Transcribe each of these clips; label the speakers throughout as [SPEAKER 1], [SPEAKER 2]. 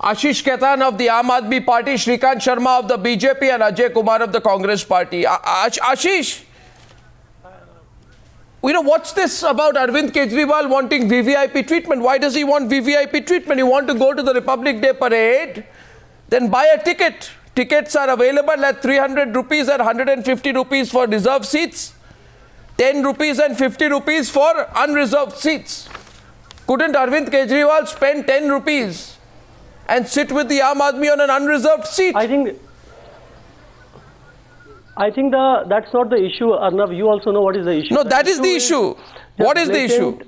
[SPEAKER 1] Ashish Khaitan of the Aam Aadmi Party, Shrikant Sharma of the BJP, and Ajay Kumar of the Congress Party. Ashish, what's this about Arvind Kejriwal wanting VVIP treatment? Why does he want VVIP treatment? You want to go to the Republic Day parade? Then buy a ticket. Tickets are available at 300 rupees and 150 rupees for reserved seats. 10 rupees and 50 rupees for unreserved seats. Couldn't Arvind Kejriwal spend 10 rupees and sit with the Aam Aadmi on an unreserved seat?
[SPEAKER 2] I think that's not the issue, Arnav. You also know what is the issue.
[SPEAKER 1] No, that is the issue. What is the issue?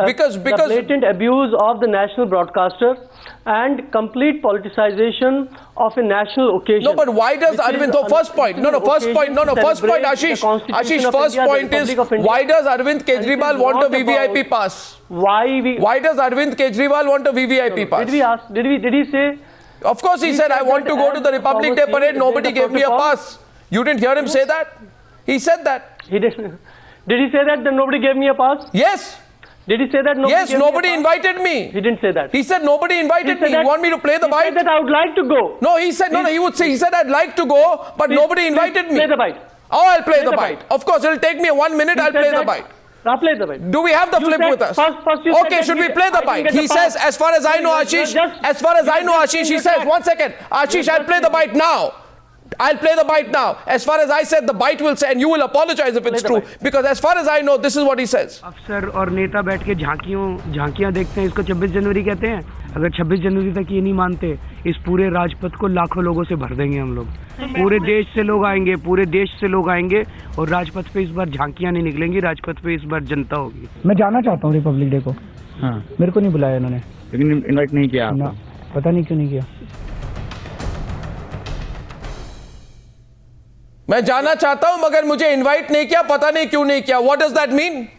[SPEAKER 1] Because
[SPEAKER 2] the blatant abuse of the national broadcaster and complete politicization of a national occasion.
[SPEAKER 1] No, but why does Arvind? First point, Ashish. Ashish, first point is why does Arvind Kejriwal want a VVIP pass? Why does Arvind Kejriwal want a VVIP pass?
[SPEAKER 2] Did he say?
[SPEAKER 1] Of course, he said I want to go to the Republic Day parade. Nobody gave me a pass. You didn't hear him say that? He said that.
[SPEAKER 2] He did. Did he say that nobody gave me a pass?
[SPEAKER 1] Yes.
[SPEAKER 2] Did he say that nobody
[SPEAKER 1] Yes, nobody invited me.
[SPEAKER 2] He didn't say that.
[SPEAKER 1] He said nobody invited me. You want me to play the bite?
[SPEAKER 2] He said that I would like to go.
[SPEAKER 1] No, he said, he said I'd like to go, but nobody invited me.
[SPEAKER 2] Play the bite.
[SPEAKER 1] Oh, I'll play the bite. Of course, it'll take me 1 minute, I'll play the bite.
[SPEAKER 2] I'll play the bite.
[SPEAKER 1] Do we have the flip with us? Okay, should we play the bite? He says, as far as I know, Ashish, he says, 1 second, Ashish, I'll play the bite now. I'll play the bite now. As far as I said, the bite will say, and you will apologize if it's true, because as far as I know, this is what he says.
[SPEAKER 3] अफसर और नेता बैठ के झांकियां देखते हैं, इसको 26 जनवरी कहते हैं. अगर 26 जनवरी तक ये नहीं मानते, इस पूरे राजपथ को लाखों लोगों से भर देंगे हम लोग. पूरे देश से लोग आएंगे और राजपथ पे इस बार झांकियां नहीं निकलेंगी, राजपथ पे इस बार जनता होगी.
[SPEAKER 4] मैं जाना चाहता हूँ रिपब्लिक डे को. हाँ, मेरे को नहीं बुलाया इन्होंने.
[SPEAKER 5] लेकिन इनवाइट नहीं किया आपको?
[SPEAKER 4] पता नहीं क्यों नहीं किया.
[SPEAKER 1] मैं जाना चाहता हूं मगर मुझे इनवाइट नहीं किया, पता नहीं क्यों नहीं किया. What does that mean?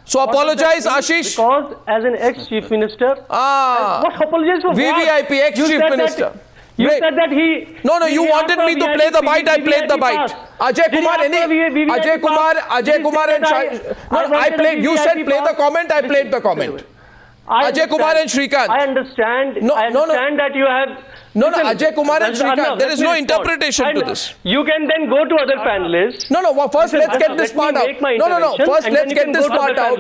[SPEAKER 1] So apologize, Ashish.
[SPEAKER 2] Because as an ex-chief minister. What apologize for?
[SPEAKER 1] VVIP, ex-chief minister.
[SPEAKER 2] You said that he.
[SPEAKER 1] No, you wanted me to play the bite. I played the bite. Ajay Kumar and I played. You said play the comment. I played the comment. Ajay Kumar and Shrikant.
[SPEAKER 2] I understand. I understand that you have.
[SPEAKER 1] No, Ajay Kumar and Shrikant. There is no interpretation to this.
[SPEAKER 2] You can then go to other panelists.
[SPEAKER 1] No. First, let's get this part out. No. First, let's get this part out.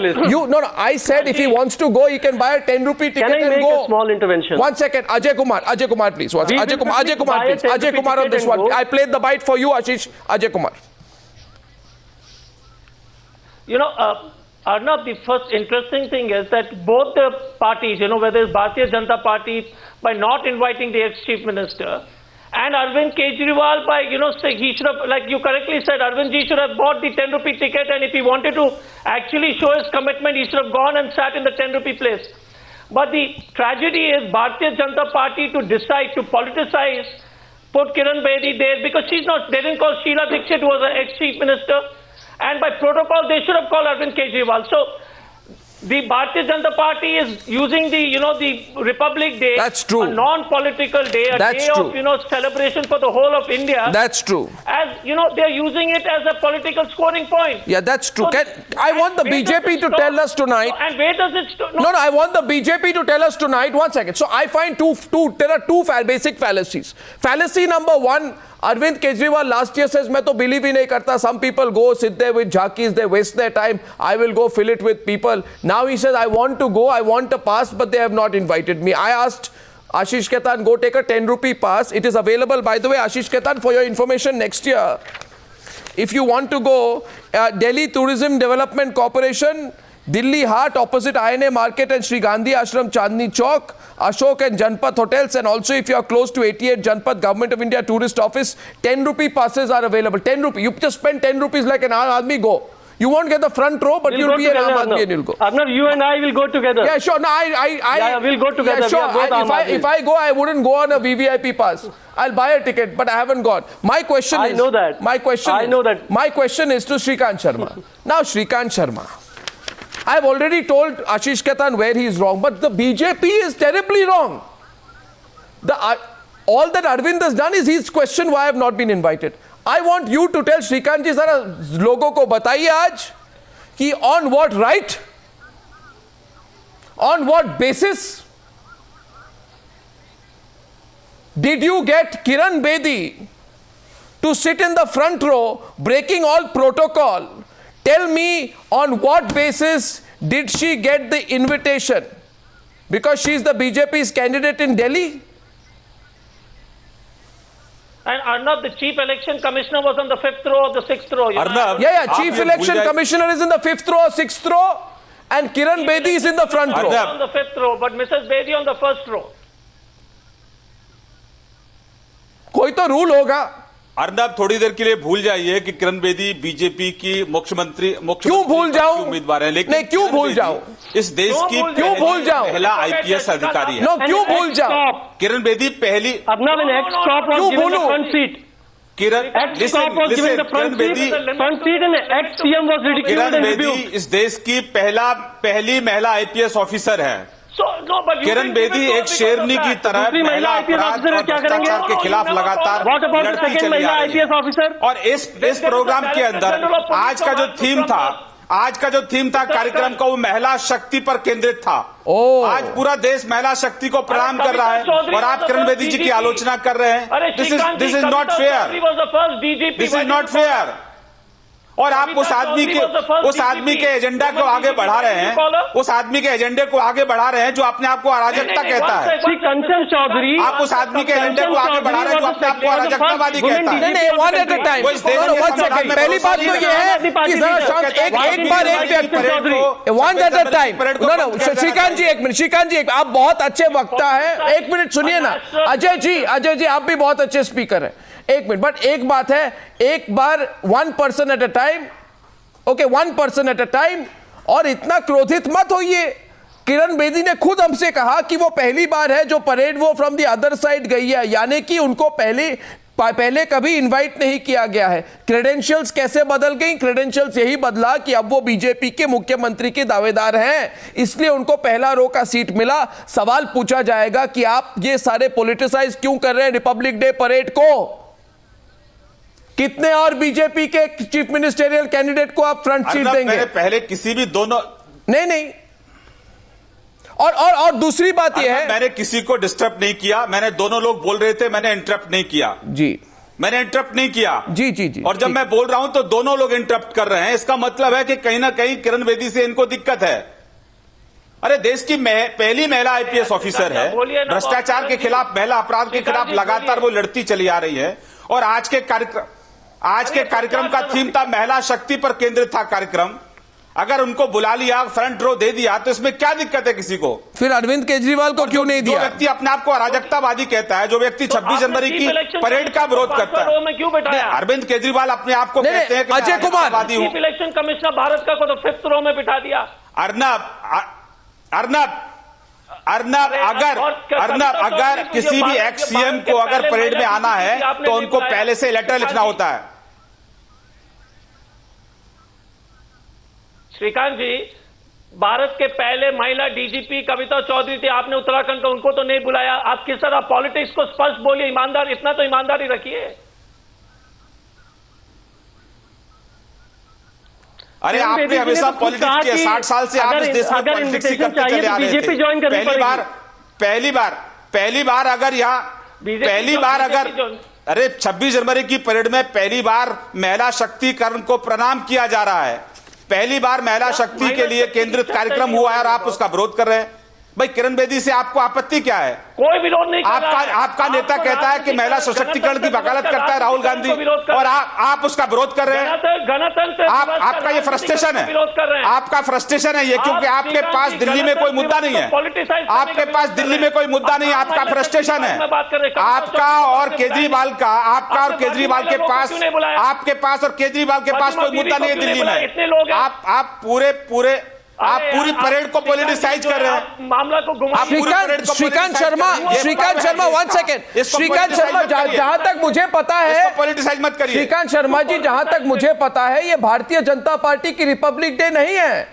[SPEAKER 1] I said if he wants to go, he can buy a 10 rupee ticket and go.
[SPEAKER 2] Can I make a small intervention?
[SPEAKER 1] 1 second. Ajay Kumar, please. Ajay Kumar, please. Ajay Kumar on this one. I played the bite for you, Ashish. Ajay Kumar.
[SPEAKER 6] Arnav, the first interesting thing is that both the parties, whether it's Bharatiya Janata Party by not inviting the ex-chief minister and Arvind Kejriwal by, say he should have, like you correctly said, Arvind ji should have bought the 10 rupee ticket, and if he wanted to actually show his commitment, he should have gone and sat in the 10 rupee place. But the tragedy is Bharatiya Janata Party to decide to politicize, put Kiran Bedi there because they didn't call Sheila Dikshit, who was an ex-chief minister. And by protocol, they should have called Arvind Kejriwal. So, the Bharatiya Janata Party is using the Republic Day,
[SPEAKER 1] that's true,
[SPEAKER 6] a non-political day, a
[SPEAKER 1] that's
[SPEAKER 6] day
[SPEAKER 1] true,
[SPEAKER 6] of celebration for the whole of India.
[SPEAKER 1] That's true.
[SPEAKER 6] As they're using it as a political scoring point.
[SPEAKER 1] Yeah, that's true. So, I want the BJP to tell us tonight.
[SPEAKER 6] And where does it stop?
[SPEAKER 1] No, I want the BJP to tell us tonight. 1 second. So I find there are two basic fallacies. Fallacy number one. Arvind Kejriwal last year says, मैं तो believe ही नहीं करता. Some people go sit there with jhakis, they waste their time. I will go fill it with people. Now he says, I want to go, I want a pass, but they have not invited me. I asked Ashish Khaitan, go take a 10 rupee pass. It is available, by the way, Ashish Khaitan, for your information next year. If you want to go, Delhi Tourism Development Corporation, Delhi Heart opposite INA Market and Sri Gandhi Ashram Chandni Chowk, Ashok and Janpath hotels, and also if you are close to 88 Janpath Government of India Tourist Office, 10 rupee passes are available. 10 rupee. You just spend 10 rupees like an Aam Aadmi, go. You won't get the front row, but you'll be an Aam Aadmi and you'll go.
[SPEAKER 2] Arnav, you and I will go together.
[SPEAKER 1] Yeah, sure. No,
[SPEAKER 2] we'll go together.
[SPEAKER 1] Yeah, sure. If I go, I wouldn't go on a VVIP pass. I'll buy a ticket, but I haven't gone. My question is...
[SPEAKER 2] I know that.
[SPEAKER 1] My question is to Shrikant Sharma. Now, Shrikant Sharma, I've already told Ashish Khaitan where he is wrong, but the BJP is terribly wrong. All that Arvind has done is he's questioned why I have not been invited. I want you to tell Shrikant ji, zara logo ko bataiye aaj ki on what right, on what basis Did you get Kiran Bedi to sit in the front row, breaking all protocol? Tell me on what basis did she get the invitation? Because she's the BJP's candidate in Delhi?
[SPEAKER 6] And Arnab, the chief election commissioner was on the 5th row or the 6th row. you know.
[SPEAKER 7] Arnab,
[SPEAKER 1] Yeah,
[SPEAKER 7] आप
[SPEAKER 1] Chief
[SPEAKER 7] ये
[SPEAKER 1] Election
[SPEAKER 7] भूल जाए-
[SPEAKER 1] Commissioner is in the 5th row or 6th row, and Kiran Bedi is in the front row.
[SPEAKER 7] Arnab,
[SPEAKER 6] On the 5th row, but Mrs. Bedi on the 1st row.
[SPEAKER 1] कोई तो rule होगा.
[SPEAKER 7] अर्नब, थोड़ी देर के लिए भूल जाइए कि किरण बेदी बीजेपी की मुख्यमंत्री
[SPEAKER 1] क्यों भूल जाऊं?
[SPEAKER 7] उम्मीदवार है, लेकिन
[SPEAKER 1] नहीं, क्यों
[SPEAKER 7] किरण
[SPEAKER 1] भूल
[SPEAKER 7] बेदी
[SPEAKER 1] जाऊं?
[SPEAKER 7] इस देश की
[SPEAKER 6] क्यों
[SPEAKER 1] भूल जाऊं?
[SPEAKER 7] महिला आईपीएस अधिकारी है.
[SPEAKER 1] नो, क्यों भूल जाओ?
[SPEAKER 2] Stop.
[SPEAKER 7] किरण बेदी पहली
[SPEAKER 2] Arnab, an ex-cop was
[SPEAKER 1] क्यों
[SPEAKER 2] given the
[SPEAKER 1] बोलूं?
[SPEAKER 2] front seat.
[SPEAKER 7] Kiran
[SPEAKER 2] Ex-cop was given the
[SPEAKER 7] Kiran
[SPEAKER 2] front
[SPEAKER 7] Bedi
[SPEAKER 2] seat. Front seat and ex-CM was ridiculed
[SPEAKER 7] Kiran
[SPEAKER 2] and
[SPEAKER 7] Bedi
[SPEAKER 2] rebuked.
[SPEAKER 7] इस देश की पहली महिला आईपीएस ऑफिसर है.
[SPEAKER 6] So, no, but you
[SPEAKER 7] Kiran
[SPEAKER 6] didn't give
[SPEAKER 7] Bedi
[SPEAKER 6] it to her
[SPEAKER 7] एक
[SPEAKER 6] because
[SPEAKER 7] शेरनी
[SPEAKER 6] of
[SPEAKER 7] की
[SPEAKER 6] that.
[SPEAKER 7] तरह
[SPEAKER 2] दूसरी महिला
[SPEAKER 7] महिला
[SPEAKER 2] IPS
[SPEAKER 7] अपराध
[SPEAKER 2] ऑफिसर
[SPEAKER 7] और
[SPEAKER 2] क्या करेंगे?
[SPEAKER 7] भ्रष्टाचार के खिलाफ लगातार
[SPEAKER 2] What about the
[SPEAKER 7] लड़ती
[SPEAKER 2] second
[SPEAKER 7] चली
[SPEAKER 2] महिला
[SPEAKER 7] आ रही है.
[SPEAKER 2] IPS officer?
[SPEAKER 7] और इस प्रोग्राम के अंदर आज का जो थीम था कार्यक्रम का, वो महिला शक्ति पर केंद्रित था.
[SPEAKER 1] ओह.
[SPEAKER 7] आज पूरा देश महिला शक्ति को प्रणाम कर रहा है और आप किरण बेदी जी की आलोचना कर रहे हैं. This is not fair. This is not fair. और आप उस आदमी के एजेंडा को आगे बढ़ा रहे हैं, उस आदमी के एजेंडे को आगे बढ़ा रहे हैं जो अपने आप को अराजकता कहता है.
[SPEAKER 2] श्री कंचन चौधरी,
[SPEAKER 7] आप उस आदमी के एजेंडे को आगे बढ़ा रहे हैं जो अपने आप को अराजकतावादी कहता है.
[SPEAKER 1] नहीं, one at a time.
[SPEAKER 7] वो इस देश
[SPEAKER 1] No,
[SPEAKER 7] के
[SPEAKER 1] one
[SPEAKER 7] संविधान
[SPEAKER 1] second.
[SPEAKER 7] में
[SPEAKER 1] पहली बात तो
[SPEAKER 7] भरोसा
[SPEAKER 1] ये है
[SPEAKER 2] नहीं
[SPEAKER 1] कि जरा शांत, एक बार एक व्यक्ति. One at a time. No, Shrikant जी एक मिनट. श्रीकांत जी, आप बहुत अच्छे वक्ता हैं. एक मिनट सुनिए ना. अजय जी आप भी बहुत अच्छे स्पीकर हैं. एक मिनट. बट एक बात है, एक बार 1 person at a time. Okay, 1 person at a time. और इतना क्रोधित मत होइए. किरण बेदी ने खुद हमसे कहा कि वो पहली बार है जो परेड वो फ्रॉम द अदर साइड गई है, यानी कि उनको पहले कभी इनवाइट नहीं किया गया है. क्रेडेंशियल्स कैसे बदल गई? क्रेडेंशियल्स यही बदला कि अब वो बीजेपी के मुख्यमंत्री के दावेदार हैं, इसलिए उनको पहला रो का सीट मिला. सवाल पूछा जाएगा कि आप ये सारे पॉलिटिसाइज क्यों कर रहे हैं रिपब्लिक डे परेड को? कितने और बीजेपी के चीफ मिनिस्टेरियल कैंडिडेट को आप फ्रंट सीट देंगे?
[SPEAKER 7] पहले किसी भी दोनों
[SPEAKER 1] नहीं. और दूसरी बात यह है,
[SPEAKER 7] मैंने किसी को डिस्टर्ब नहीं किया. मैंने दोनों लोग बोल रहे थे, मैंने इंटरप्ट नहीं किया.
[SPEAKER 1] जी,
[SPEAKER 7] मैंने इंटरप्ट नहीं किया.
[SPEAKER 1] जी.
[SPEAKER 7] और जब मैं बोल रहा हूं तो दोनों लोग इंटरप्ट कर रहे हैं. इसका मतलब है कि कहीं ना कहीं किरण बेदी से इनको दिक्कत है. अरे, देश की पहली महिला आईपीएस ऑफिसर है. भ्रष्टाचार के खिलाफ, महिला अपराध के खिलाफ लगातार वो लड़ती चली आ रही है. और आज के कार्यक्रम का थीम था महिला शक्ति पर केंद्रित था कार्यक्रम. अगर उनको बुला लिया, फ्रंट रो दे दिया, तो इसमें क्या दिक्कत है किसी को?
[SPEAKER 1] फिर अरविंद केजरीवाल को क्यों नहीं
[SPEAKER 7] जो
[SPEAKER 1] दिया?
[SPEAKER 7] व्यक्ति अपने आप को अराजकतावादी कहता है, जो व्यक्ति 26 जनवरी की परेड का विरोध करता है,
[SPEAKER 6] क्यों बैठाया?
[SPEAKER 7] अरविंद केजरीवाल अपने आप को कहते हैं कि
[SPEAKER 1] Ajay Kumar,
[SPEAKER 6] chief election commissioner Bharat का को तो 5th रो में बिठा दिया.
[SPEAKER 7] अगर किसी भी एक्स सीएम को अगर परेड में आना है तो उनको पहले से लेटर लिखना होता है.
[SPEAKER 6] श्रीकांत जी, भारत के पहले महिला डीजीपी कविता चौधरी थी, आपने उत्तराखंड का, उनको तो नहीं बुलाया. आप किस तरह पॉलिटिक्स को स्पष्ट बोलिए, ईमानदार, इतना तो ईमानदारी रखिए.
[SPEAKER 7] अरे, आपने हमेशा पॉलिटिक्स किया. 60 साल से आप इस देश में पॉलिटिक्स ही करते चले आ रहे थे. पहली बार अगर अरे 26 जनवरी की परेड में पहली बार महिला शक्तिकरण को प्रणाम किया जा रहा है. पहली बार महिला शक्ति के लिए केंद्रित कार्यक्रम हुआ है और आप उसका विरोध कर रहे हैं. भाई, किरण बेदी से आपको आपत्ति क्या है?
[SPEAKER 6] कोई विरोध नहीं कर रहा है.
[SPEAKER 7] आपका नेता कहता है कि महिला सशक्तिकरण की वकालत करता है राहुल गांधी, और आप उसका विरोध कर रहे हैं.
[SPEAKER 6] गणतंत्र
[SPEAKER 7] आपका ये फ्रस्ट्रेशन है. आपका फ्रस्ट्रेशन है ये, क्योंकि आपके पास दिल्ली में कोई मुद्दा नहीं है. आपके पास दिल्ली में कोई मुद्दा नहीं है. आपका फ्रस्ट्रेशन है. आपका और केजरीवाल के पास कोई मुद्दा नहीं है दिल्ली में. आप पूरी परेड को पॉलिटिसाइज कर रहे हैं.
[SPEAKER 6] मामला को घुमा.
[SPEAKER 1] श्रीकांत शर्मा 1 सेकेंड. श्रीकांत शर्मा, जहां तक मुझे पता है,
[SPEAKER 7] पॉलिटिसाइज मत करिए.
[SPEAKER 1] श्रीकांत शर्मा जी, जहां तक मुझे पता है, ये भारतीय जनता पार्टी की रिपब्लिक डे नहीं है,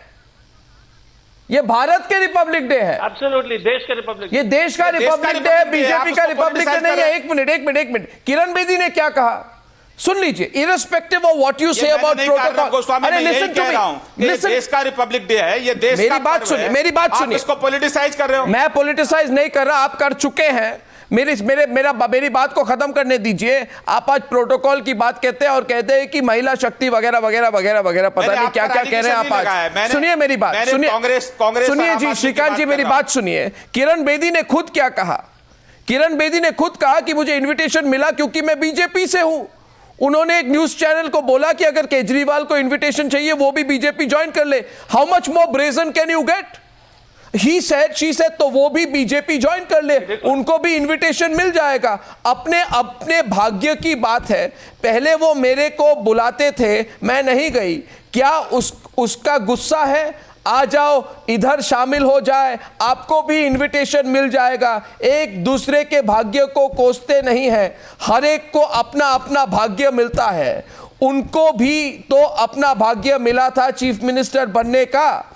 [SPEAKER 1] ये भारत के रिपब्लिक डे है.
[SPEAKER 6] एब्सोल्युटली, देश के रिपब्लिक.
[SPEAKER 1] ये देश का रिपब्लिक डे है, बीजेपी का रिपब्लिक डे नहीं है. एक मिनट. किरण बेदी ने क्या कहा सुन लीजिए. Irrespective of what you say about protocol.
[SPEAKER 7] अरे, लिसन टू मी. देश का रिपब्लिक डे है, ये देश
[SPEAKER 1] मेरी बात सुनिए.
[SPEAKER 7] आप इसको पॉलिटिसाइज कर रहे हो.
[SPEAKER 1] मैं पॉलिटिसाइज नहीं कर रहा, आप कर चुके हैं. मेरी बात को खत्म करने दीजिए। आप आज प्रोटोकॉल की बात कहते हैं और कहते हैं कि महिला शक्ति वगैरह वगैरह वगैरह वगैरह, पता नहीं क्या क्या कह रहे हैं आप आज। सुनिए मेरी बात, सुनिए जी श्रीकांत जी, मेरी बात सुनिए। किरण बेदी ने खुद क्या कहा? किरण बेदी ने खुद कहा कि मुझे इन्विटेशन मिला क्योंकि मैं बीजेपी से हूं। उन्होंने एक न्यूज चैनल को बोला कि अगर केजरीवाल को इन्विटेशन चाहिए वो भी बीजेपी ज्वाइन कर ले। How much more brazen can you get? He said, she said, तो वो भी बीजेपी ज्वाइन कर ले, उनको भी इनविटेशन मिल जाएगा। अपने अपने भाग्य की बात है। पहले वो मेरे को बुलाते थे, मैं नहीं गई, क्या उसका गुस्सा है? आ जाओ, इधर शामिल हो जाए, आपको भी इनविटेशन मिल जाएगा। एक दूसरे के भाग्य को कोसते नहीं है, हर एक को अपना अपना भाग्य मिलता है। उनको भी तो अपना भाग्य मिला था चीफ मिनिस्टर बनने का,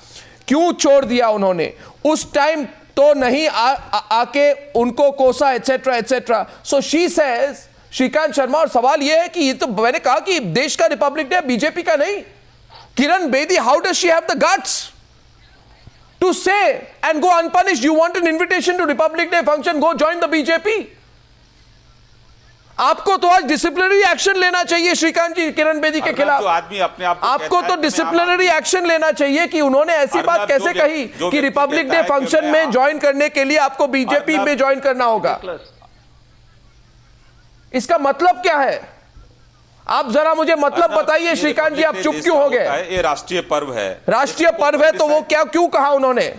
[SPEAKER 1] क्यों छोड़ दिया उन्होंने? उस टाइम तो नहीं आके उनको कोसा etcetera etcetera. So she says, Shrikant Sharma, और सवाल यह है कि ये तो मैंने कहा कि देश का रिपब्लिक डे बीजेपी का नहीं। Kiran Bedi, how does she have the guts to say and go unpunished? You want an invitation to Republic Day function, go join the BJP. आपको तो आज डिसिप्लिनरी एक्शन लेना चाहिए श्रीकांत जी किरण बेदी के खिलाफ।
[SPEAKER 7] जो आदमी अपने आप
[SPEAKER 1] आपको तो डिसिप्लिनरी एक्शन लेना चाहिए कि उन्होंने ऐसी बात कैसे कही कि रिपब्लिक डे फंक्शन में ज्वाइन करने के लिए आपको बीजेपी में ज्वाइन करना होगा। इसका मतलब क्या है? आप जरा मुझे मतलब बताइए श्रीकांत जी, आप चुप क्यों हो गए?
[SPEAKER 7] ये राष्ट्रीय पर्व है,
[SPEAKER 1] राष्ट्रीय पर्व है, तो वो क्या क्यों कहा उन्होंने?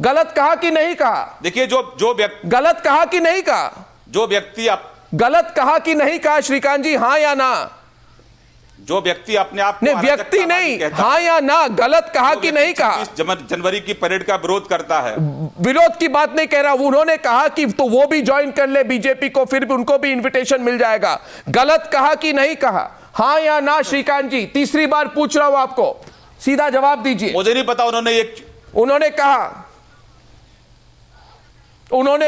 [SPEAKER 1] गलत कहा कि नहीं कहा?
[SPEAKER 7] देखिए, जो व्यक्ति
[SPEAKER 1] गलत कहा कि नहीं कहा?
[SPEAKER 7] जो व्यक्ति
[SPEAKER 1] गलत कहा कि नहीं कहा श्रीकांत जी, हां या ना?
[SPEAKER 7] जो व्यक्ति अपने आप को
[SPEAKER 1] नहीं, व्यक्ति नहीं, हां या ना, गलत कहा कि नहीं कहा?
[SPEAKER 7] जनवरी की परेड का विरोध करता है।
[SPEAKER 1] विरोध की बात नहीं कह रहा, उन्होंने कहा कि तो वो भी ज्वाइन कर ले बीजेपी को, फिर भी उनको भी इनविटेशन मिल जाएगा। गलत कहा कि नहीं कहा? हां या ना श्रीकांत जी? तीसरी बार पूछ रहा हूं आपको, सीधा जवाब दीजिए।
[SPEAKER 7] मुझे नहीं पता,
[SPEAKER 1] उन्होंने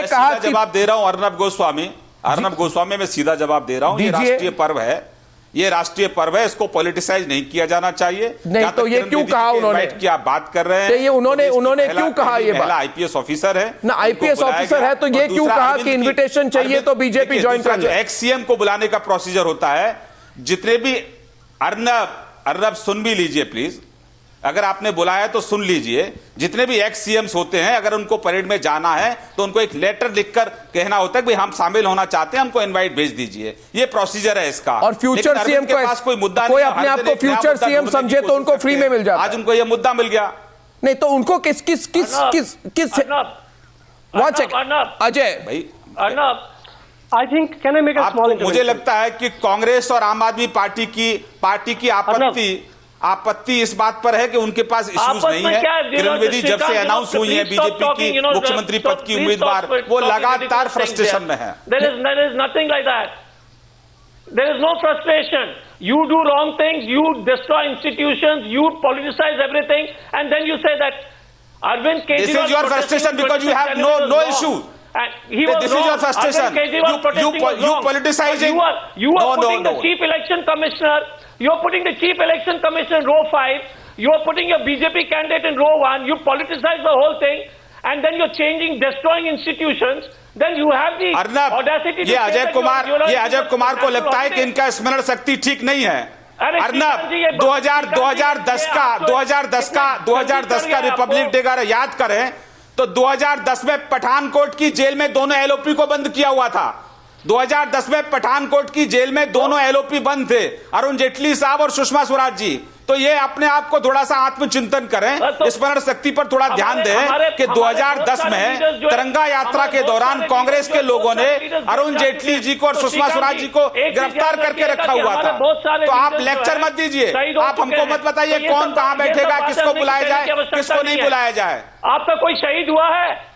[SPEAKER 1] कहा कि
[SPEAKER 7] जवाब दे रहा हूं। अर्नब गोस्वामी मैं सीधा जवाब दे रहा हूं। ये राष्ट्रीय पर्व है, ये राष्ट्रीय पर्व है, इसको पॉलिटिसाइज नहीं किया जाना चाहिए।
[SPEAKER 1] नहीं तो ये क्यों कहा उन्होंने?
[SPEAKER 7] की आप बात कर रहे हैं,
[SPEAKER 1] ये उन्होंने क्यों कहा ये बात?
[SPEAKER 7] आईपीएस ऑफिसर है
[SPEAKER 1] ना, आईपीएस ऑफिसर है, तो ये क्यों कहा कि इनविटेशन चाहिए तो बीजेपी ज्वाइन कर ले?
[SPEAKER 7] एक्स सीएम को बुलाने का प्रोसीजर होता है। जितने भी अर्नब सुन भी लीजिए प्लीज, अगर आपने बुलाया है तो सुन लीजिए। जितने भी एक्स सीएम्स होते हैं, अगर उनको परेड में जाना है तो उनको एक लेटर लिखकर कहना होता है कि हम शामिल होना चाहते हैं, हमको इनवाइट भेज दीजिए। ये प्रोसीजर है इसका।
[SPEAKER 1] और फ्यूचर सीएम के पास कोई मुद्दा, कोई अपने आप को फ्यूचर सीएम समझे तो उनको फ्री में मिल जाता है।
[SPEAKER 7] आज उनको ये मुद्दा मिल गया।
[SPEAKER 1] नहीं तो उनको किस अजय भाई,
[SPEAKER 2] I think, can I make a small
[SPEAKER 7] मुझे लगता है कि कांग्रेस और आम आदमी पार्टी की आपत्ति इस बात पर है कि उनके पास इश्यूज नहीं है। किरण बेदी जब से अनाउंस हुई है बीजेपी की मुख्यमंत्री पद की उम्मीदवार, वो लगातार फ्रस्ट्रेशन में है।
[SPEAKER 6] There is nothing like that. There is no frustration. You do wrong things, you destroy institutions, you politicize everything, and then you say that Arvind Kejriwal.
[SPEAKER 7] This is your frustration because you have no issue. This is your frustration. You politicizing.
[SPEAKER 6] You are putting the chief election commissioner. You are putting the chief election commissioner in row 5. You are putting your BJP candidate in row 1. You politicize the whole thing, and then you're changing, destroying institutions. Then you have the audacity.
[SPEAKER 7] ये अजय कुमार को लगता है कि इनका स्मरण शक्ति ठीक नहीं है। अर्नब 2010 का रिपब्लिक डे का याद करें तो 2010 में पठानकोट की जेल में दोनों एलओपी को बंद किया हुआ था। 2010 में पठानकोट की जेल में दोनों एलओपी बंद थे, अरुण जेटली साहब और सुषमा स्वराज जी। तो ये अपने आप को थोड़ा सा आत्मचिंतन करें, स्मरण शक्ति पर थोड़ा ध्यान दें कि 2010 में तिरंगा यात्रा के दौरान कांग्रेस के लोगों ने अरुण जेटली जी को और सुषमा स्वराज जी को गिरफ्तार करके रखा हुआ था। तो आप लेक्चर मत दीजिए, आप हमको मत बताइए कौन कहां बैठेगा, किसको बुलाया जाए, किसको नहीं बुलाया जाए।
[SPEAKER 6] आपका कोई शहीद हुआ है?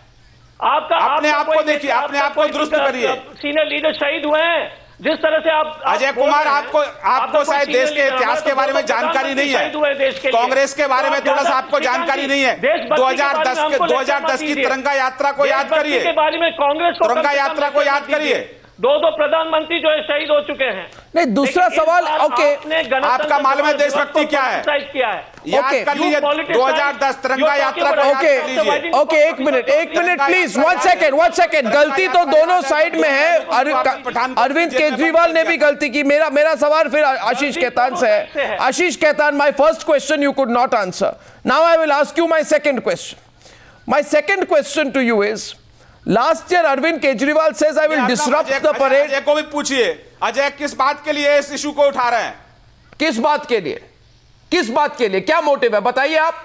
[SPEAKER 7] अपने आप को देखिए, अपने आप को दुरुस्त करिए।
[SPEAKER 6] सीनियर लीडर शहीद हुए हैं। जिस तरह से आप
[SPEAKER 7] अजय कुमार, आपको शायद देश के इतिहास के बारे में जानकारी नहीं है, कांग्रेस के बारे में थोड़ा सा आपको जानकारी नहीं है। 2010 की तिरंगा यात्रा को याद करिए,
[SPEAKER 6] के बारे में कांग्रेस को
[SPEAKER 7] तिरंगा यात्रा को याद करिए।
[SPEAKER 6] दो प्रधानमंत्री जो है शहीद हो चुके हैं।
[SPEAKER 1] नहीं, दूसरा
[SPEAKER 6] लेकिन इस
[SPEAKER 1] सवाल,
[SPEAKER 6] बार
[SPEAKER 1] ओके,
[SPEAKER 6] आपने गणतंत्र
[SPEAKER 7] आपका मालूम है
[SPEAKER 6] दिवस
[SPEAKER 7] देशभक्ति क्या है?
[SPEAKER 6] क्रिटिसाइज किया है।
[SPEAKER 7] याद कर लीजिए 2010 तिरंगा यात्रा का याद कर लीजिए।
[SPEAKER 1] ओके, एक मिनट प्लीज, वन सेकेंड। गलती तो दोनों साइड में है। अरविंद केजरीवाल ने भी गलती की। मेरा सवाल फिर आशीष खेतान से है। Ashish Khetan, my first question you could not answer, now I will ask you my second question. My second question to you is, last year Arvind Kejriwal says I will disrupt the parade.
[SPEAKER 7] Ajay को भी पूछिए, अजय किस बात के लिए इस issue को उठा रहे हैं?
[SPEAKER 1] किस बात के लिए, क्या मोटिव है, बताइए आप।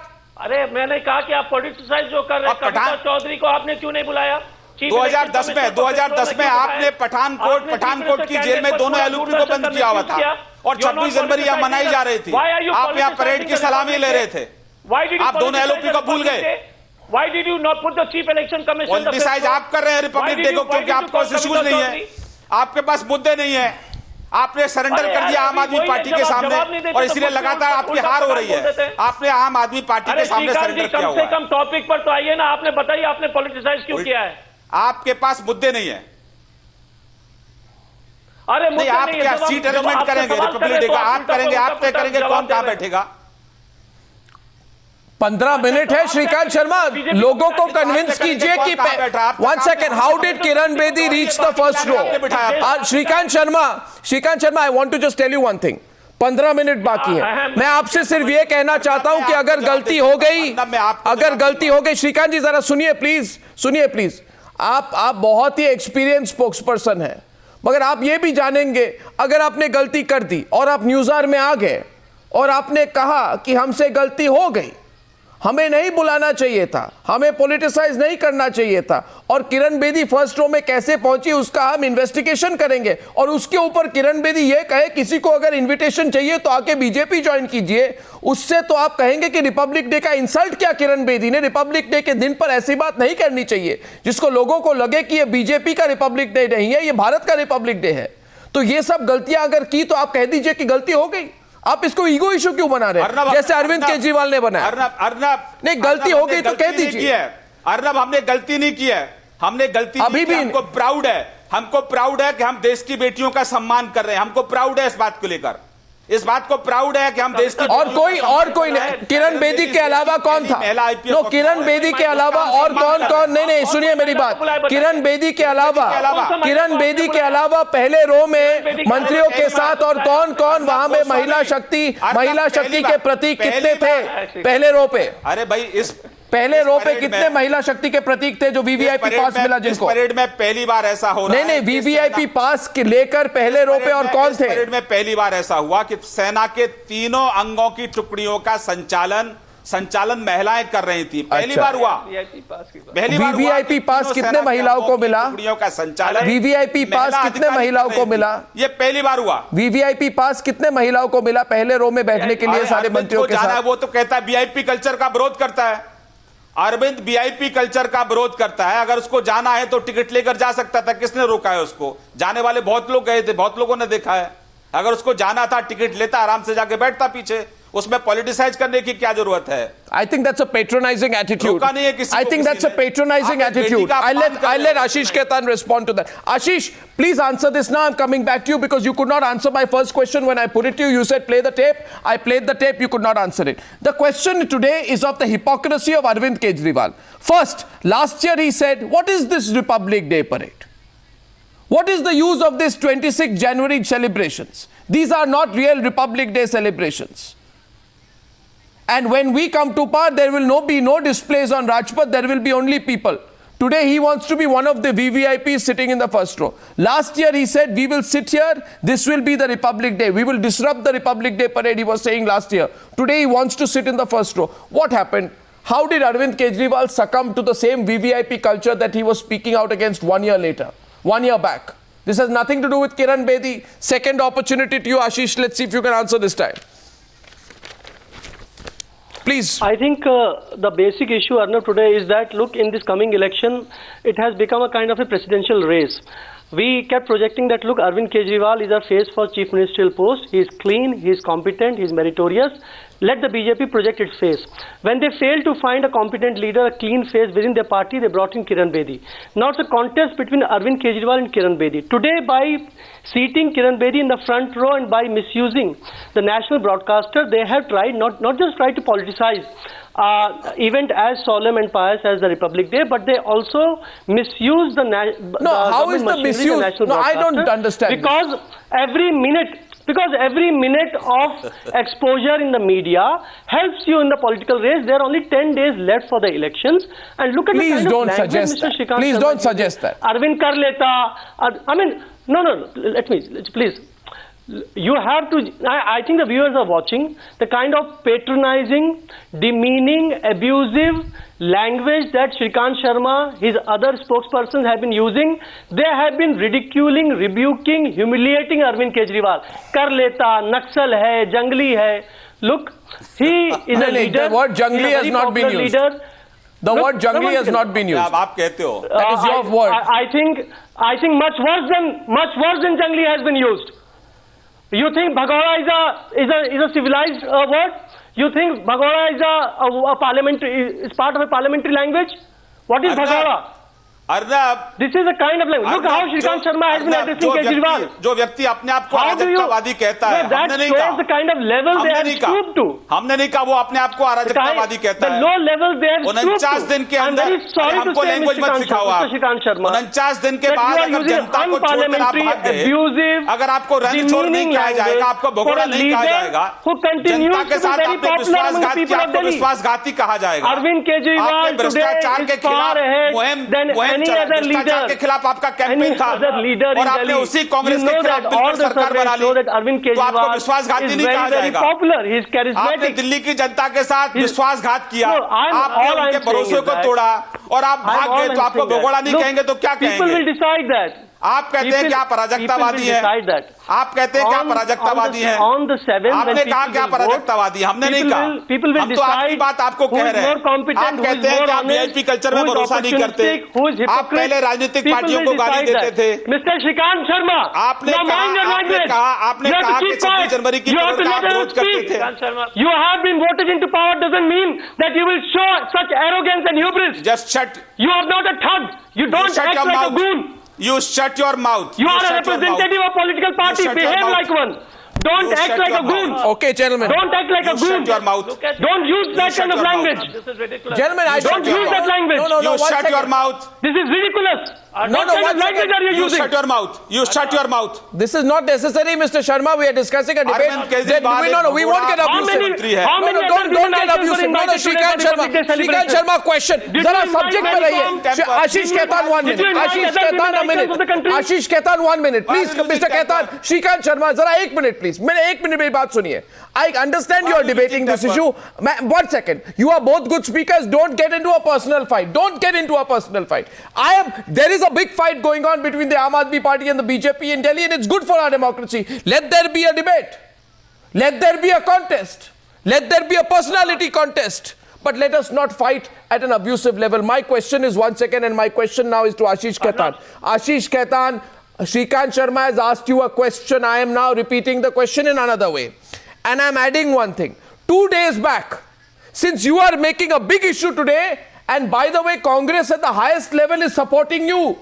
[SPEAKER 6] अरे मैंने कहा कि आप पॉलिटिसाइज जो कर रहे हैं, कविता चौधरी को आपने क्यों नहीं बुलाया?
[SPEAKER 7] 2010 में आपने पठानकोट की जेल में दोनों एलओपी को बंद किया हुआ था और 26 जनवरी यहां मनाई जा रही थी। आप यहां परेड की सलामी ले रहे थे, आप दोनों एलओपी को भूल गए।
[SPEAKER 6] Why did you not put the Chief Election Commission?
[SPEAKER 7] Politicise आप कर रहे हैं रिपब्लिक डे को, क्योंकि आपको इश्यूज नहीं है, आपके पास मुद्दे नहीं है। आपने सरेंडर कर दिया आम आदमी पार्टी के सामने और इसलिए लगातार आपकी हार हो रही है। आपने आम आदमी पार्टी के सामने सरेंडर किया हुआ है।
[SPEAKER 6] कम से कम टॉपिक पर तो आइए ना, आपने बताइए आपने पॉलिटिसाइज क्यों किया है?
[SPEAKER 7] आपके पास मुद्दे नहीं है।
[SPEAKER 6] अरे
[SPEAKER 7] नहीं, आप क्या सीट अरेंजमेंट करेंगे रिपब्लिक डे का? आप करेंगे, आप तय करेंगे कौन कहां बैठेगा।
[SPEAKER 1] 15 मिनट है। श्रीकांत शर्मा, लोगों को कन्विंस कीजिए कि 1 second, how did Kiran Bedi reach the first row? Shrikant Sharma, I want to just tell you one thing, 15 minute बाकी है। मैं आपसे सिर्फ ये कहना चाहता हूं कि अगर गलती हो गई, श्रीकांत जी जरा सुनिए प्लीज। आप बहुत ही एक्सपीरियंस स्पोक्स पर्सन है, मगर आप ये भी जानेंगे अगर आपने गलती कर दी और आप न्यूज़ार में आ गए और आपने कहा कि हमसे गलती हो गई, हमें नहीं बुलाना चाहिए था, हमें पॉलिटिसाइज नहीं करना चाहिए था, और किरण बेदी फर्स्ट रो में कैसे पहुंची उसका हम इन्वेस्टिगेशन करेंगे, और उसके ऊपर किरण बेदी ये कहे किसी को अगर इनविटेशन चाहिए तो आके बीजेपी ज्वाइन कीजिए, उससे तो आप कहेंगे कि रिपब्लिक डे का इंसल्ट किया किरण बेदी ने। रिपब्लिक डे के दिन पर ऐसी बात नहीं करनी चाहिए जिसको लोगों को लगे कि ये बीजेपी का रिपब्लिक डे नहीं है, ये भारत का रिपब्लिक डे है। तो ये सब गलतियां अगर की तो आप कह दीजिए कि गलती हो गई। आप इसको ईगो इशू क्यों बना रहे हैं, जैसे अरविंद केजरीवाल ने बनाया?
[SPEAKER 7] अर्नब,
[SPEAKER 1] नहीं, गलती हो गई तो कह दीजिए।
[SPEAKER 7] अर्नब, हमने गलती नहीं की है, हमने गलती
[SPEAKER 1] अभी भी
[SPEAKER 7] हमको प्राउड है कि हम देश की बेटियों का सम्मान कर रहे हैं। हमको प्राउड है इस बात को लेकर, इस बात को प्राउड है कि हम देश की
[SPEAKER 1] और कोई नहीं। किरण बेदी के अलावा कौन था? नो, किरण बेदी के अलावा और कौन? नहीं, सुनिए मेरी बात। किरण बेदी के अलावा पहले रो में मंत्रियों के साथ और कौन वहां में महिला शक्ति के प्रतीक कितने थे पहले रो पे?
[SPEAKER 7] अरे भाई, इस
[SPEAKER 1] पहले रो पे कितने महिला शक्ति के प्रतीक थे जो वीवीआईपी पास मिला जिनको?
[SPEAKER 7] परेड में पहली बार ऐसा हो रहा है।
[SPEAKER 1] नहीं, वीवीआईपी पास के लेकर पहले रो पे और कौन थे?
[SPEAKER 7] परेड में पहली बार ऐसा हुआ कि सेना के तीनों अंगों की टुकड़ियों का संचालन महिलाएं कर रही थी। पहली बार हुआ।
[SPEAKER 1] वीवीआईपी पास कितने महिलाओं को मिला?
[SPEAKER 7] टुकड़ियों का संचालन
[SPEAKER 1] वीवीआईपी पास कितने महिलाओं को मिला?
[SPEAKER 7] ये पहली बार हुआ।
[SPEAKER 1] वीवीआईपी पास कितने महिलाओं को मिला पहले रो में बैठने के लिए सारे मंत्रियों के साथ?
[SPEAKER 7] वो तो कहता है वीआईपी कल्चर का विरोध करता है। अरविंद वीआईपी कल्चर का विरोध करता है। अगर उसको जाना है तो टिकट लेकर जा सकता था, किसने रोका है उसको? जाने वाले बहुत लोग गए थे, बहुत लोगों ने देखा है। अगर उसको जाना था टिकट लेता, आराम से जाके बैठता पीछे। उसमें पॉलिटिसाइज करने की क्या जरूरत है?
[SPEAKER 1] I think that's a patronizing attitude. I think that's a patronizing attitude. I'll let Ashish Khaitan respond to that. Ashish, please answer this now. I'm coming back to you because you could not answer my first question when I put it to you. You said play the tape. I played the tape. You could not answer it. The question today is of the hypocrisy of Arvind Kejriwal. First, last year he said, what is this Republic Day parade? What is the use of this 26th January celebrations? These are not real Republic Day celebrations. And when we come to power, there will be no displays on Rajpath. There will be only people. Today he wants to be one of the VVIPs sitting in the first row. Last year he said, we will sit here. This will be the Republic Day. We will disrupt the Republic Day parade, he was saying last year. Today he wants to sit in the first row. What happened? How did Arvind Kejriwal succumb to the same VVIP culture that he was speaking out against 1 year later, 1 year back? This has nothing to do with Kiran Bedi. Second opportunity to you, Ashish. Let's see if you can answer this time. Please.
[SPEAKER 2] I think the basic issue, Arnav, today is that, look, in this coming election, it has become a kind of a presidential race. We kept projecting that, look, Arvind Kejriwal is our face for chief ministerial post. He is clean, he is competent, he is meritorious. let the BJP project its face. When they failed to find a competent leader, a clean face within their party, they brought in Kiran Bedi. Now it's a contest between Arvind Kejriwal and Kiran Bedi. Today, by seating Kiran Bedi in the front row and by misusing the national broadcaster, they have tried, not just tried to politicize event as solemn and pious as the Republic Day, but they also misuse the
[SPEAKER 1] how is the misuse? No, I don't understand.
[SPEAKER 2] Because every minute of exposure in the media helps you in the political race. There are only 10 days left for the elections. And look at
[SPEAKER 1] Please
[SPEAKER 2] the kind
[SPEAKER 1] don't
[SPEAKER 2] of language
[SPEAKER 1] suggest
[SPEAKER 2] Mr.
[SPEAKER 1] that.
[SPEAKER 2] Shrikant
[SPEAKER 1] Please
[SPEAKER 2] Sharma
[SPEAKER 1] don't
[SPEAKER 2] uses.
[SPEAKER 1] suggest that.
[SPEAKER 2] Arvind kar leta. No. Let me, please. You have to, I think the viewers are watching the kind of patronizing, demeaning, abusive language that Shrikant Sharma, his other spokespersons have been using. They have been ridiculing, rebuking, humiliating Arvind Kejriwal. Kar leta, Naxal hai, Jangli hai. Look, he is a leader.
[SPEAKER 1] The word Jangli has not been used. The word Jangli has not been used.
[SPEAKER 7] आप कहते हो
[SPEAKER 1] That is your word.
[SPEAKER 2] I think much worse than Jangli has been used. You think Bhagora is a civilized word? You think Bhagora is a parliamentary, is part of a parliamentary language? What is Bhagora?
[SPEAKER 7] Arnab,
[SPEAKER 2] This is a kind of language. Look how Shrikant Sharma has been addressing Kejriwal.
[SPEAKER 7] जो व्यक्ति अपने आप को
[SPEAKER 2] How do you?
[SPEAKER 7] अराजकतावादी कहता है,
[SPEAKER 2] That
[SPEAKER 7] हमने नहीं
[SPEAKER 2] shows
[SPEAKER 7] कहा,
[SPEAKER 2] the kind of level they have stooped to.
[SPEAKER 7] हमने नहीं कहा वो अपने आप को अराजकतावादी कहता
[SPEAKER 2] The
[SPEAKER 7] है।
[SPEAKER 2] low level they have stooped
[SPEAKER 7] 49
[SPEAKER 2] to.
[SPEAKER 7] दिन के
[SPEAKER 2] I'm
[SPEAKER 7] अंदर,
[SPEAKER 2] very sorry to
[SPEAKER 7] हमको
[SPEAKER 2] say,
[SPEAKER 7] लैंग्वेज मत सिखाओ आप।
[SPEAKER 2] Mr. Shrikant Sharma,
[SPEAKER 7] 49 दिन के
[SPEAKER 2] that
[SPEAKER 7] बाद
[SPEAKER 2] you are
[SPEAKER 7] अगर
[SPEAKER 2] using
[SPEAKER 7] जनता को छोड़कर आप भाग
[SPEAKER 2] unparliamentary,
[SPEAKER 7] गए,
[SPEAKER 2] abusive,
[SPEAKER 7] अगर आपको रणछोड़ नहीं कहा जाएगा, आपको
[SPEAKER 2] for
[SPEAKER 7] भगोड़ा
[SPEAKER 2] a
[SPEAKER 7] नहीं कहा
[SPEAKER 2] leader
[SPEAKER 7] जाएगा,
[SPEAKER 2] who continues
[SPEAKER 7] जनता के
[SPEAKER 2] to be
[SPEAKER 7] साथ
[SPEAKER 2] very
[SPEAKER 7] आपने
[SPEAKER 2] popular among
[SPEAKER 7] विश्वासघात
[SPEAKER 2] the
[SPEAKER 7] किया,
[SPEAKER 2] people of
[SPEAKER 7] आपको
[SPEAKER 2] Delhi.
[SPEAKER 7] विश्वासघाती कहा जाएगा।
[SPEAKER 2] Arvind Kejriwal
[SPEAKER 7] आपने भ्रष्टाचार
[SPEAKER 2] today
[SPEAKER 7] के
[SPEAKER 2] is far
[SPEAKER 7] खिलाफ
[SPEAKER 2] ahead
[SPEAKER 7] मुहिम
[SPEAKER 2] than any
[SPEAKER 7] चलाई,
[SPEAKER 2] other leader.
[SPEAKER 7] भ्रष्टाचार के खिलाफ आपका कैंपेन था
[SPEAKER 2] other leader
[SPEAKER 7] और
[SPEAKER 2] in
[SPEAKER 7] आपने
[SPEAKER 2] Delhi.
[SPEAKER 7] उसी कांग्रेस
[SPEAKER 2] You
[SPEAKER 7] के
[SPEAKER 2] know
[SPEAKER 7] खिलाफ
[SPEAKER 2] that all
[SPEAKER 7] मिलकर
[SPEAKER 2] the
[SPEAKER 7] सरकार बना
[SPEAKER 2] surveys
[SPEAKER 7] Lee,
[SPEAKER 2] show that Arvind
[SPEAKER 7] तो आपको
[SPEAKER 2] Kejriwal
[SPEAKER 7] विश्वासघाती
[SPEAKER 2] is
[SPEAKER 7] नहीं कहा
[SPEAKER 2] very
[SPEAKER 7] जाएगा।
[SPEAKER 2] popular. He is
[SPEAKER 7] आपने
[SPEAKER 2] charismatic.
[SPEAKER 7] दिल्ली की जनता के साथ विश्वासघात किया,
[SPEAKER 2] No,
[SPEAKER 7] आपने
[SPEAKER 2] all
[SPEAKER 7] उनके
[SPEAKER 2] I'm
[SPEAKER 7] भरोसे
[SPEAKER 2] saying is
[SPEAKER 7] को
[SPEAKER 2] that-
[SPEAKER 7] तोड़ा और आप भाग गए, तो आपको भगोड़ा नहीं कहेंगे तो क्या
[SPEAKER 2] People will
[SPEAKER 7] कहेंगे?
[SPEAKER 2] decide that.
[SPEAKER 7] आप कहते हैं कि आप अराजकतावादी हैं, आप कहते हैं कि आप अराजकतावादी हैं,
[SPEAKER 2] On the 7th,
[SPEAKER 7] आपने कहा कि आप अराजकतावादी हैं, हमने नहीं कहा।
[SPEAKER 2] People will
[SPEAKER 7] हम तो आपकी
[SPEAKER 2] decide
[SPEAKER 7] बात आपको
[SPEAKER 2] who
[SPEAKER 7] कह
[SPEAKER 2] is
[SPEAKER 7] रहे
[SPEAKER 2] more
[SPEAKER 7] हैं,
[SPEAKER 2] competent,
[SPEAKER 7] आप
[SPEAKER 2] who is
[SPEAKER 7] कहते हैं
[SPEAKER 2] more
[SPEAKER 7] कि आप
[SPEAKER 2] honest,
[SPEAKER 7] वीआईपी कल्चर में
[SPEAKER 2] who is
[SPEAKER 7] भरोसा नहीं करते,
[SPEAKER 2] opportunistic, who is
[SPEAKER 7] आप
[SPEAKER 2] hypocrite.
[SPEAKER 7] पहले राजनीतिक
[SPEAKER 2] People
[SPEAKER 7] पार्टियों
[SPEAKER 2] will
[SPEAKER 7] को गाली
[SPEAKER 2] decide
[SPEAKER 7] देते
[SPEAKER 2] that.
[SPEAKER 7] थे।
[SPEAKER 2] Mr. Shrikant Sharma,
[SPEAKER 7] आपने
[SPEAKER 2] now
[SPEAKER 7] कहा-
[SPEAKER 2] mind your
[SPEAKER 7] आपने
[SPEAKER 2] language.
[SPEAKER 7] कहा- आपने
[SPEAKER 2] You have to
[SPEAKER 7] कहा
[SPEAKER 2] keep
[SPEAKER 7] कि 26
[SPEAKER 2] quiet.
[SPEAKER 7] जनवरी की
[SPEAKER 2] You have
[SPEAKER 7] खबर
[SPEAKER 2] to
[SPEAKER 7] का
[SPEAKER 2] let
[SPEAKER 7] आप
[SPEAKER 2] them
[SPEAKER 7] विरोध करते
[SPEAKER 2] speak.
[SPEAKER 7] थे।
[SPEAKER 2] You have been voted into power doesn't mean that you will show such arrogance and hubris.
[SPEAKER 7] Just shut.
[SPEAKER 2] You are not a thug. You don't
[SPEAKER 7] shut
[SPEAKER 2] act
[SPEAKER 7] your
[SPEAKER 2] like a
[SPEAKER 7] mouth.
[SPEAKER 2] goon.
[SPEAKER 7] You shut your mouth.
[SPEAKER 2] You are a
[SPEAKER 7] shut your mouth.
[SPEAKER 2] representative of political party.
[SPEAKER 7] shut your
[SPEAKER 2] Behave
[SPEAKER 7] mouth.
[SPEAKER 2] like one. Don't
[SPEAKER 7] You
[SPEAKER 2] act
[SPEAKER 7] shut
[SPEAKER 2] like
[SPEAKER 7] your
[SPEAKER 2] a goon.
[SPEAKER 7] mouth.
[SPEAKER 1] Okay, gentlemen.
[SPEAKER 2] Don't act like a
[SPEAKER 7] You
[SPEAKER 2] goon.
[SPEAKER 7] shut your mouth.
[SPEAKER 2] Don't use that
[SPEAKER 7] shut
[SPEAKER 2] kind of
[SPEAKER 7] your mouth.
[SPEAKER 2] language.
[SPEAKER 6] This is ridiculous.
[SPEAKER 1] Gentlemen, I
[SPEAKER 2] Don't use that language.
[SPEAKER 1] No,
[SPEAKER 7] You
[SPEAKER 1] one
[SPEAKER 7] shut
[SPEAKER 1] second.
[SPEAKER 7] your mouth.
[SPEAKER 2] This is ridiculous.
[SPEAKER 1] No,
[SPEAKER 2] What
[SPEAKER 1] no,
[SPEAKER 2] kind
[SPEAKER 1] one
[SPEAKER 2] of language
[SPEAKER 1] second.
[SPEAKER 2] are you
[SPEAKER 7] You
[SPEAKER 2] using?
[SPEAKER 7] shut your mouth. You shut your mouth.
[SPEAKER 1] This is not necessary, Mr. Sharma. We are discussing a debate.
[SPEAKER 7] Arvind Kejriwal
[SPEAKER 1] No, we won't get
[SPEAKER 7] How
[SPEAKER 1] abusive.
[SPEAKER 7] many-
[SPEAKER 1] No,
[SPEAKER 2] how many
[SPEAKER 1] don't
[SPEAKER 2] other
[SPEAKER 1] get
[SPEAKER 2] nations
[SPEAKER 1] abusive.
[SPEAKER 2] were
[SPEAKER 1] No,
[SPEAKER 2] invited
[SPEAKER 1] Shrikant
[SPEAKER 2] to the
[SPEAKER 1] Sharma.
[SPEAKER 2] Republic Day
[SPEAKER 1] Shrikant
[SPEAKER 2] celebration?
[SPEAKER 1] Sharma, question.
[SPEAKER 2] Did
[SPEAKER 1] Zara
[SPEAKER 2] you invite
[SPEAKER 1] subject
[SPEAKER 2] many
[SPEAKER 1] पे रहिए.
[SPEAKER 7] from-
[SPEAKER 1] Ashish Khaitan, 1
[SPEAKER 2] Did you
[SPEAKER 1] minute.
[SPEAKER 2] invite
[SPEAKER 1] Ashish
[SPEAKER 2] other
[SPEAKER 1] Khaitan, a
[SPEAKER 2] nations
[SPEAKER 1] minute.
[SPEAKER 2] of the country?
[SPEAKER 1] Ashish Khaitan, 1 minute. Please,
[SPEAKER 7] Why are you
[SPEAKER 1] Mr.
[SPEAKER 7] using
[SPEAKER 1] Khaitan.
[SPEAKER 7] temper?
[SPEAKER 1] Shrikant Sharma, जरा 1 minute, please. मैंने 1 minute मेरी बात सुनिए. I understand you are
[SPEAKER 7] are you
[SPEAKER 1] debating
[SPEAKER 7] using
[SPEAKER 1] this
[SPEAKER 7] temper?
[SPEAKER 1] issue. 1 second. You are both good speakers. Don't get into a personal fight. Don't get into a personal fight. There is a big fight going on between the Aam Aadmi Party and the BJP in Delhi, and it's good for our democracy. Let there be a debate. Let there be a contest. Let there be a personality contest. But let us not fight at an abusive level. My question is 1 second, and my question now is to Ashish Khaitan. Ashish Khaitan, Shrikant Sharma has asked you a question. I am now repeating the question in another way. And I'm adding one thing. 2 days back, since you are making a big issue today, and by the way, Congress at the highest level is supporting you.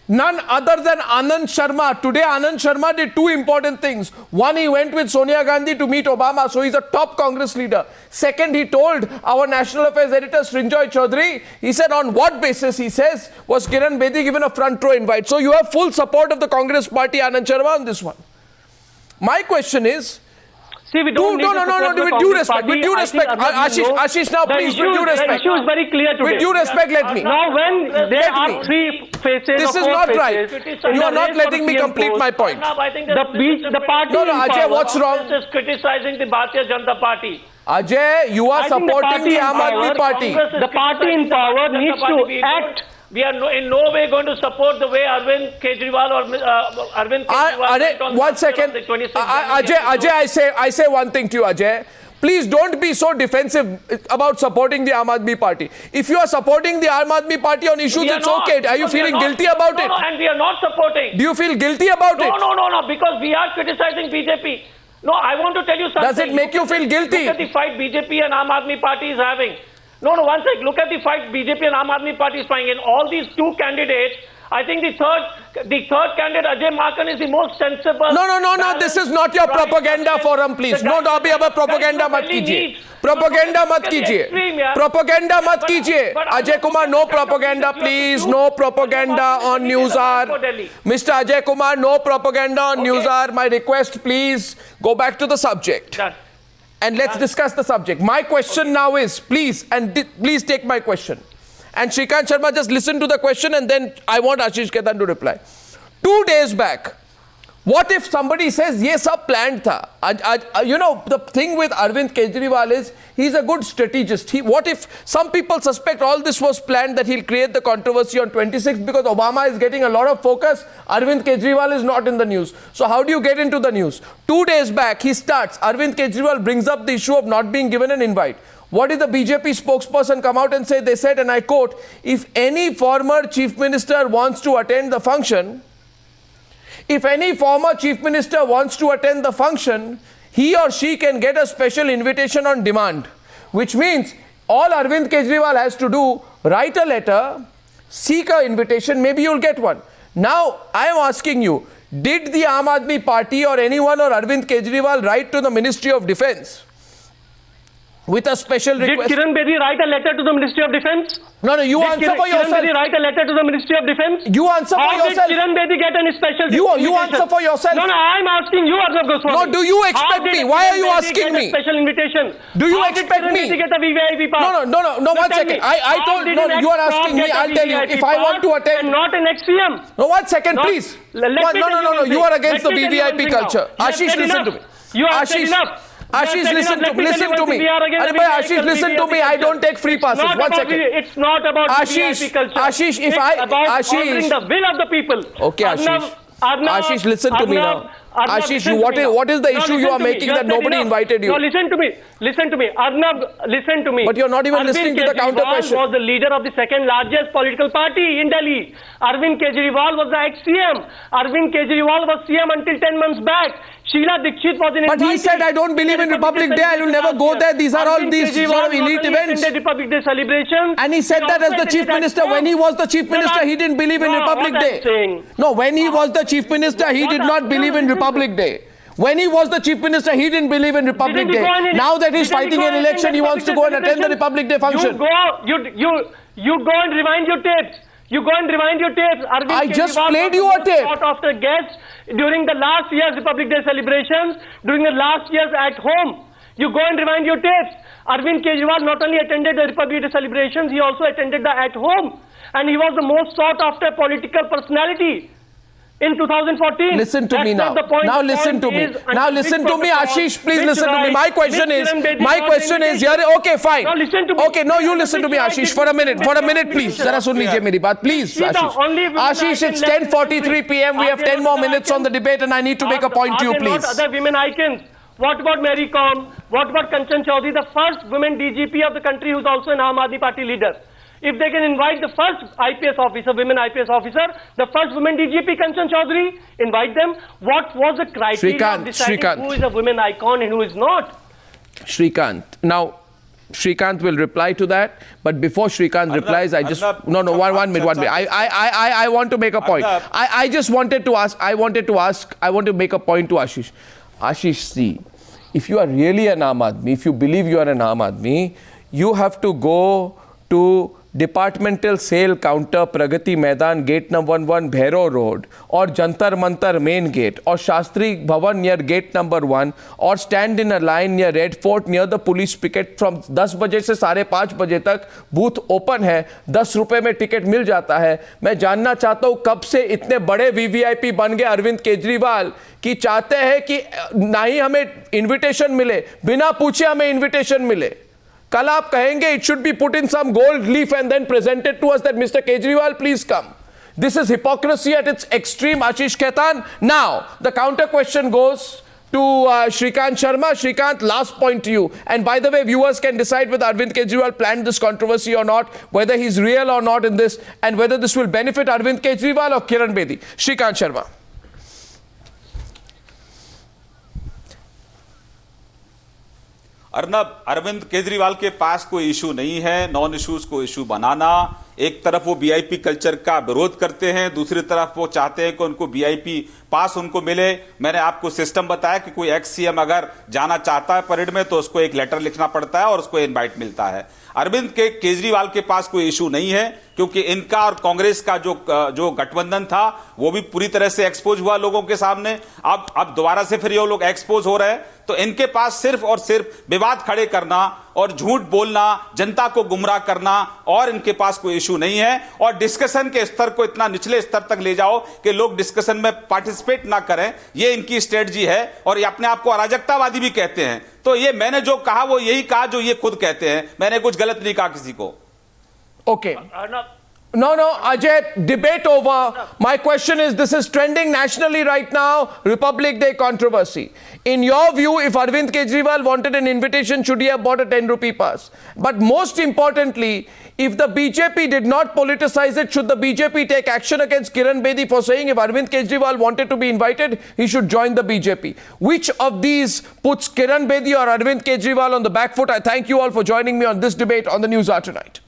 [SPEAKER 1] None other than Anand Sharma. Today, Anand Sharma did 2 important things. One, he went with Sonia Gandhi to meet Obama, so he's a top Congress leader. Second, he told our National Affairs editor, Srinjoy Chaudhary, he said, on what basis, he says, was Kiran Bedi given a front row invite? So you have full support of the Congress party, Anand Sharma, on this one. My question is,
[SPEAKER 2] See, we don't need to support the
[SPEAKER 1] with due
[SPEAKER 2] Congress
[SPEAKER 1] respect,
[SPEAKER 2] party.
[SPEAKER 1] with due
[SPEAKER 2] I
[SPEAKER 1] respect.
[SPEAKER 2] think Arvind will know
[SPEAKER 1] Ashish, now
[SPEAKER 2] the
[SPEAKER 1] please,
[SPEAKER 2] issue-
[SPEAKER 1] with due respect.
[SPEAKER 2] The issue is very clear today.
[SPEAKER 1] With due respect, let me.
[SPEAKER 2] Now, when there
[SPEAKER 1] Let
[SPEAKER 2] are
[SPEAKER 1] me.
[SPEAKER 2] 3 faces
[SPEAKER 1] This
[SPEAKER 2] or
[SPEAKER 1] is
[SPEAKER 2] 4
[SPEAKER 1] not
[SPEAKER 2] faces,
[SPEAKER 1] right.
[SPEAKER 2] in
[SPEAKER 1] You
[SPEAKER 2] the
[SPEAKER 1] are not
[SPEAKER 2] race for
[SPEAKER 1] letting
[SPEAKER 2] the
[SPEAKER 1] me
[SPEAKER 2] PM
[SPEAKER 1] complete
[SPEAKER 2] post,
[SPEAKER 1] my point.
[SPEAKER 6] Now, I think
[SPEAKER 2] the party
[SPEAKER 1] No,
[SPEAKER 2] in
[SPEAKER 1] Ajay,
[SPEAKER 2] power-
[SPEAKER 1] what's wrong?
[SPEAKER 6] Congress is criticizing the Bharatiya Janata Party.
[SPEAKER 1] Ajay, you are
[SPEAKER 2] I think the
[SPEAKER 1] supporting
[SPEAKER 2] party
[SPEAKER 1] the
[SPEAKER 2] in
[SPEAKER 1] Aam Aadmi
[SPEAKER 2] power-
[SPEAKER 1] party.
[SPEAKER 6] Congress is
[SPEAKER 2] The party in
[SPEAKER 6] criticizing the
[SPEAKER 2] power
[SPEAKER 6] Bharatiya
[SPEAKER 2] needs
[SPEAKER 6] Janata
[SPEAKER 2] to
[SPEAKER 6] Party.
[SPEAKER 2] act.
[SPEAKER 6] We are in no way going to support the way Arvind Kejriwal or Arvind Kejriwal went on
[SPEAKER 1] One second.
[SPEAKER 6] the 26th January
[SPEAKER 1] Ajay, I say one thing to you, Ajay. Please don't be so defensive about supporting the Aam Aadmi party. If you are supporting the Aam Aadmi party on issues,
[SPEAKER 6] We are
[SPEAKER 1] it's
[SPEAKER 6] not,
[SPEAKER 1] okay. Are you
[SPEAKER 6] because we
[SPEAKER 1] feeling
[SPEAKER 6] not-
[SPEAKER 1] guilty about
[SPEAKER 6] No,
[SPEAKER 1] it?
[SPEAKER 6] and we are not supporting.
[SPEAKER 1] Do you feel guilty about it?
[SPEAKER 6] No, because we are criticizing BJP. No, I want to tell you something.
[SPEAKER 1] Does it make you feel guilty?
[SPEAKER 6] Look at the fight BJP and Aam Aadmi Party is having. No, one sec. Look at the fight BJP and Aam Aadmi Party is fighting. In all these two candidates, I think the third candidate, Ajay Maken, is the most sensible.
[SPEAKER 1] No. This is not your propaganda forum, please. No, अभी अब propaganda मत कीजिए. Propaganda मत कीजिए. Propaganda मत कीजिए. Ajay Kumar, no propaganda, please. No propaganda on Newshour. Mr. Ajay Kumar, no propaganda on Newshour. My request, please go back to the subject.
[SPEAKER 6] Done.
[SPEAKER 1] And let's discuss the subject. My question now is, please, please take my question. And Shrikant Sharma, just listen to the question and then I want Ashish Khaitan to reply. 2 days back, what if somebody says, ye sab planned tha? You know, the thing with Arvind Kejriwal is, he's a good strategist. What if some people suspect all this was planned, that he'll create the controversy on 26th because Obama is getting a lot of focus, Arvind Kejriwal is not in the news. So how do you get into the news? 2 days back, he starts, Arvind Kejriwal brings up the issue of not being given an invite. What did the BJP spokesperson come out and say? They said, and I quote, if any former chief minister wants to attend the function, he or she can get a special invitation on demand. Which means all Arvind Kejriwal has to do, write a letter, seek an invitation, maybe you'll get one. Now, I am asking you, did the Aam Aadmi Party or anyone or Arvind Kejriwal write to the Ministry of Defence with a special request?
[SPEAKER 2] Did Kiran Bedi write a letter to the Ministry of Defence?
[SPEAKER 1] No, you answer for yourself.
[SPEAKER 2] Kiran Bedi write a letter to the Ministry of Defence?
[SPEAKER 1] You answer for yourself.
[SPEAKER 2] How did Kiran Bedi get a special
[SPEAKER 1] You answer for yourself.
[SPEAKER 2] No, I'm asking you, Arnab Goswami.
[SPEAKER 1] No, do you expect me? Why are you asking me?
[SPEAKER 2] Special invitation.
[SPEAKER 1] Do you expect me?
[SPEAKER 2] How did Kiran Bedi get a VVIP pass?
[SPEAKER 1] No, 1 second. I told, no, you are asking me, I'll tell you. If I want to attend.
[SPEAKER 2] And not an ex-CM.
[SPEAKER 1] No, 1 second, please. No, you are against the VVIP culture. Ashish, listen to me.
[SPEAKER 2] You have said enough.
[SPEAKER 1] Ashish, listen to me. Ashish, listen to me. I don't take free passes. 1 second.
[SPEAKER 2] It's not about VVIP culture.
[SPEAKER 1] Ashish,
[SPEAKER 2] it's about honoring the will of the people.
[SPEAKER 1] Okay, Ashish. Ashish, listen to me now. Ashish, what is the issue you are making that nobody invited you?
[SPEAKER 2] No, listen to me. Arnab, listen to me.
[SPEAKER 1] But you're not even listening to the counter question.
[SPEAKER 2] Arvind Kejriwal was the leader of the second largest political party in Delhi. Arvind Kejriwal was the ex-CM. Arvind Kejriwal was CM until 10 months back. Sheila Dikshit was in.
[SPEAKER 1] But he said, I don't believe in Republic Day. I will never go there. These are all these sort of elite events.
[SPEAKER 2] Republic Day celebrations.
[SPEAKER 1] And he said that as the chief minister. When he was the chief minister, he didn't believe in Republic Day. No, when he was the chief minister, he did not believe in Republic Day. When he was the chief minister, he didn't believe in Republic Day. Now that he's fighting an election, he wants to go and attend the Republic Day function.
[SPEAKER 2] You go and rewind your tapes. Arvind
[SPEAKER 1] I just
[SPEAKER 2] Kejriwal
[SPEAKER 1] played you a tape.
[SPEAKER 2] Sought after guests during the last year's Republic Day celebrations, during the last year's at home. You go and rewind your tapes. Arvind Kejriwal not only attended the Republic Day celebrations, he also attended the at home. And he was the most sought after political personality in 2014.
[SPEAKER 1] Listen to me now. Now listen to me. Now listen to me, Ashish. Please listen to me. My question is here. Okay, fine. Okay, no, you listen to me, Ashish. For a minute, please. Zara sun lijiye meri baat, please, Ashish. Ashish, it's 10:43 p.m. We have 10 more minutes on the debate, and I need to make a point to you, please.
[SPEAKER 2] Other women icons. What about Mary Kom? What about Kanchan Chaudhary, the first women DGP of the country, who's also an Aam Aadmi Party leader? If they can invite the first IPS officer, women IPS officer, the first women DGP, Kanchan Chaudhary, invite them. What was the criteria of deciding who is a women icon and who is not?
[SPEAKER 1] Shrikant. Now, Shrikant will reply to that, but before Shrikant replies, I just one minute. I want to make a point. I want to make a point to Ashish. Ashish, see, if you are really an Aam Aadmi, if you believe you are an Aam Aadmi, you have to go to Departmental Sale Counter, Pragati Maidan, Gate number 11, Bhairo Road, or Jantar Mantar Main Gate, or Shastri Bhavan near Gate number 1, or stand in a line near Red Fort near the police picket from 10 बजे से 5:30 बजे तक booth open है, 10 रुपए में ticket मिल जाता है. मैं जानना चाहता हूं कब से इतने बड़े वीवीआईपी बन गए अरविंद केजरीवाल कि चाहते हैं कि ना ही हमें इन्विटेशन मिले, बिना पूछे हमें इन्विटेशन मिले. कल आप कहेंगे it should be put in some gold leaf and then presented to us that Mr. Kejriwal, please come. This is hypocrisy at its extreme, Ashish Khaitan. Now, the counter question goes to Shrikant Sharma. Shrikant, last point to you. And by the way, viewers can decide whether Arvind Kejriwal planned this controversy or not, whether he's real or not in this, and whether this will benefit Arvind Kejriwal or Kiran Bedi. Shrikant Sharma.
[SPEAKER 7] Arnab, Arvind Kejriwal के पास कोई issue नहीं है non issues को issue बनाना। एक तरफ वो VIP culture का विरोध करते हैं, दूसरी तरफ वो चाहते हैं कि उनको वीआईपी पास उनको मिले। मैंने आपको सिस्टम बताया कि कोई एक्स सीएम अगर जाना चाहता है परेड में तो उसको एक लेटर लिखना पड़ता है और उसको इनवाइट मिलता है। अरविंद केजरीवाल के पास कोई इशू नहीं है क्योंकि इनका और कांग्रेस का जो गठबंधन था वो भी पूरी तरह से एक्सपोज हुआ लोगों के सामने। अब दोबारा से फिर ये लोग एक्सपोज हो रहे हैं, तो इनके पास सिर्फ और सिर्फ विवाद खड़े करना और झूठ बोलना, जनता को गुमराह करना, और इनके पास कोई इशू नहीं है। और डिस्कशन के स्तर को इतना निचले स्तर तक ले जाओ कि लोग डिस्कशन में पार्टिसिपेट ना करें, ये इनकी स्ट्रेटजी है। और ये अपने आप को अराजकतावादी भी कहते हैं। तो ये मैंने जो कहा वो यही कहा जो ये खुद कहते हैं, मैंने कुछ गलत नहीं कहा किसी को।
[SPEAKER 1] Okay. No, Ajay, debate over. My question is, this is trending nationally right now, Republic Day controversy. In your view, if Arvind Kejriwal wanted an invitation, should he have bought a 10 rupee pass? But most importantly, if the BJP did not politicize it, should the BJP take action against Kiran Bedi for saying if Arvind Kejriwal wanted to be invited, he should join the BJP? Which of these puts Kiran Bedi or Arvind Kejriwal on the back foot? I thank you all for joining me on this debate on the News Hour tonight.